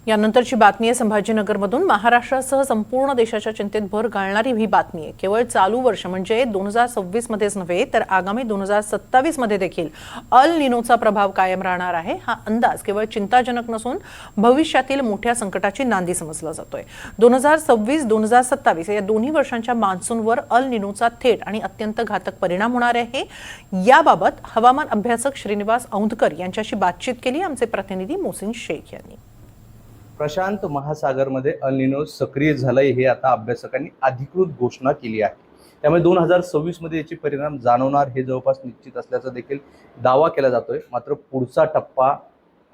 यानंतरची बातमी आहे संभाजीनगरमधून। महाराष्ट्रासह संपूर्ण देशाच्या चिंतेत भर घालणारी ही बातमी आहे। केवळ चालू वर्ष म्हणजे 2026 मध्येच नव्हे तर आगामी 2027 मध्ये देखील अल निनोचा प्रभाव कायम राहणार आहे। हा अंदाज केवळ चिंताजनक नसून भविष्यातील मोठ्या संकटाची नांदी समजला जातोय। 2026-2027 या दोन्ही वर्षांच्या मान्सूनवर अल निनोचा थेट आणि अत्यंत घातक परिणाम होणार आहे। याबाबत हवामान अभ्यासक श्रीनिवास औंधकर यांच्याशी बातचीत केली आमचे प्रतिनिधी मोहसिन शेख यांनी। प्रशांत महासागरमध्ये अल निनो सक्रिय झालंय हे आता अभ्यासकांनी अधिकृत घोषणा केली आहे। त्यामुळे 2026 मध्ये याचे परिणाम जाणवणार हे जवळपास निश्चित असल्याचा देखील दावा केला जातोय। मात्र पुढचा टप्पा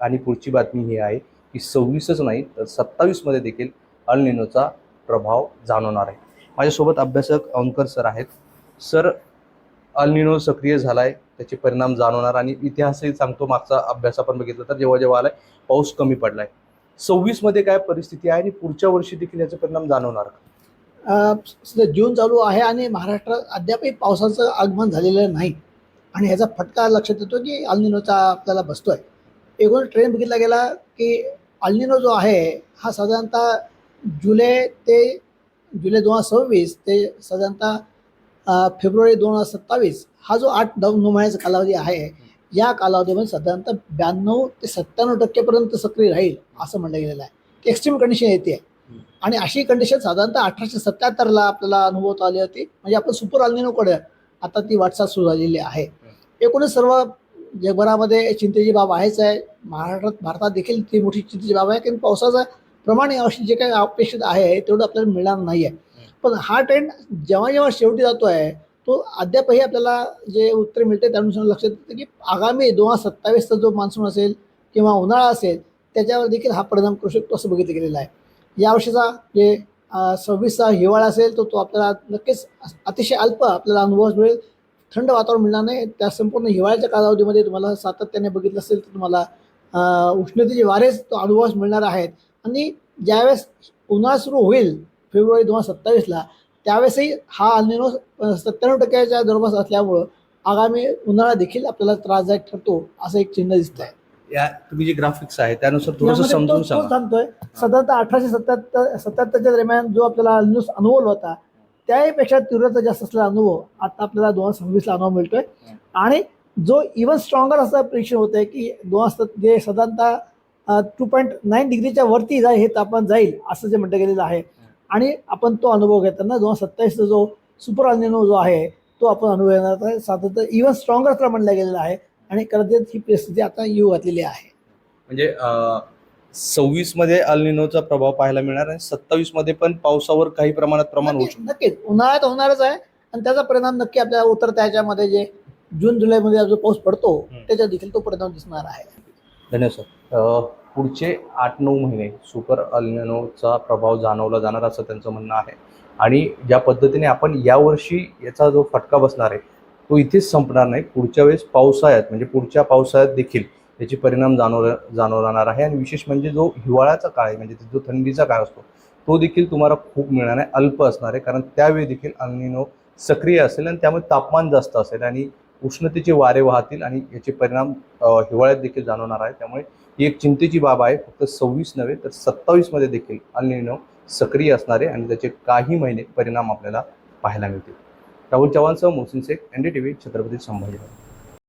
आणि पुढची बातमी ही आहे की 26च नाही तर 27 मध्ये देखील अल निनोचा प्रभाव जाणवणार आहे। माझ्यासोबत अभ्यासक औंधकर सर आहेत। सर, अल निनो सक्रिय झालाय, त्याचे परिणाम जाणवणार आणि इतिहासही सांगतो, मागचा अभ्यास आपण बघितला तर जेव्हा जेव्हा आलाय पाऊस कमी पडलाय। 26 मध्ये काय परिस्थिती आहे आणि पुढच्या वर्षी देखील याचे परिणाम जाणवणार का? सध्या जून चालू आहे आणि महाराष्ट्रात अद्यापही पावसाचं आगमन झालेलं नाही आणि ह्याचा फटका लक्षात येतो की अल निनोचा आपल्याला बसतोय। एकूण ट्रेंड बघितला गेला की अल निनो जो आहे हा साधारणतः जुलै 2026 ते साधारणतः फेब्रुवारी 2027 हा जो 8-9 महिन्याचा कालावधी आहे, या कालावधीमध्ये साधारणतः 92 ते 97% सक्रिय राहील असं म्हटलं गेलेलं आहे की एक्स्ट्रीम कंडिशन येते। आणि अशी कंडिशन साधारणतः 1877ला आपल्याला अनुभवता आली होती। म्हणजे आपण सुपर अल निनोकडे आता ती वाटचाल सुरू झालेली आहे। एकूणच सर्व जगभरामध्ये चिंतेची बाब आहेच आहे। भारतात देखील ती मोठी चिंतेची बाब आहे की पावसाचं प्रमाण यावर्षी जे काही अपेक्षित आहे तेवढं आपल्याला मिळणार नाही आहे। पण हा ट्रेंड जेव्हा जेव्हा शेवटी जातो आहे तो अद्यापही आपल्याला जे उत्तर मिळते त्यानुसार लक्षात येतं की आगामी 2027चा जो मान्सून असेल किंवा उन्हाळा असेल त्याच्यावर देखील हा परिणाम करू शकतो असं बघितलं गेलेलं आहे। यावर्षीचा जे 26चा हिवाळा असेल तो आपल्याला नक्कीच अतिशय अल्प आपल्याला अनुभवास मिळेल। थंड वातावरण मिळणार नाही। त्या संपूर्ण हिवाळ्याच्या कालावधीमध्ये तुम्हाला सातत्याने बघितलं असेल तर तुम्हाला उष्णतेचे वारेच तो अनुभवास मिळणार आहेत। आणि ज्यावेळेस उन्हाळा सुरू होईल फेब्रुवारी 2027ला त्यावेळेसही हा अल निनो 97%च्या जवळपास असल्यामुळं आगामी उन्हाळा देखील आपल्याला त्रासदायक ठरतो असं एक चिन्ह दिसत आहे। या तुम्ही जे ग्राफिक्स आहे त्यानुसार थोडंसं समजून सांगा। सांगतोय साधारणतः 1877 दरम्यान जो आपल्याला अल निनो अनुभव होता त्यापेक्षा तीव्रता जास्त असलेला अनुभव आता आपल्याला 2026ला अनुभव मिळतोय। आणि जो इव्हन स्ट्रॉंगर असं प्रेडिक्शन होत आहे की जे साधारणतः 2.9 डिग्रीच्या वरती हे तापमान जाईल असं जे म्हटलं गेलेलं आहे। आणि आपण तो अनुभव घेताना 2027चा जो सुपर अल निनो जो आहे तो आपण अनुभव येणार आहे। साधारणतः इव्हन स्ट्रॉंगर असं म्हटलं गेलेलं आहे आणि कदाचित ही परिस्थिती आता येऊ घातलेली आहे। म्हणजे 26 मध्ये अल निनोचा प्रभाव पाहायला मिळणार आणि 27 मध्ये पण पावसावर काही प्रमाणात होऊ शकतं। नक्कीच उन्हाळ्यात होणारच आहे आणि त्याचा परिणाम नक्की आपल्याला उतरत्या ह्याच्यामध्ये जे जून जुलैमध्ये जो पाऊस पडतो त्याच्यात देखील तो परिणाम दिसणार आहे। धन्यवाद सर। पुढचे 8-9 महिने सुपर अल निनोचा प्रभाव जाणवला जाणार असं त्यांचं म्हणणं आहे। आणि ज्या पद्धतीने आपण यावर्षी याचा जो फटका बसणार आहे तो इथेच संपणार नाही। पुढच्या वेळेस पावसाळ्यात म्हणजे पुढच्या पावसाळ्यात देखील याचे परिणाम जाणवणार आहे। आणि विशेष म्हणजे जो हिवाळ्याचा काळ आहे म्हणजे जो थंडीचा काळ असतो तो देखील तुम्हाला खूप मिळणार आहे, अल्प असणार आहे। कारण त्यावेळी देखील अल निनो सक्रिय असेल आणि त्यामुळे तापमान जास्त असेल आणि उष्णतेचे वारे वाहतील आणि याचे परिणाम हिवाळ्यात देखील जाणवणार आहे। त्यामुळे ही एक चिंतेची बाब आहे। फक्त 26 नव्हे तर 27 मध्ये देखील अल निनो सक्रिय असणार आहे आणि त्याचे काही महिने परिणाम आपल्याला पाहायला मिळतील। राहुल चव्हाणसह मोहसिन शेख, NDTV, छत्रपती संभाजीनगर।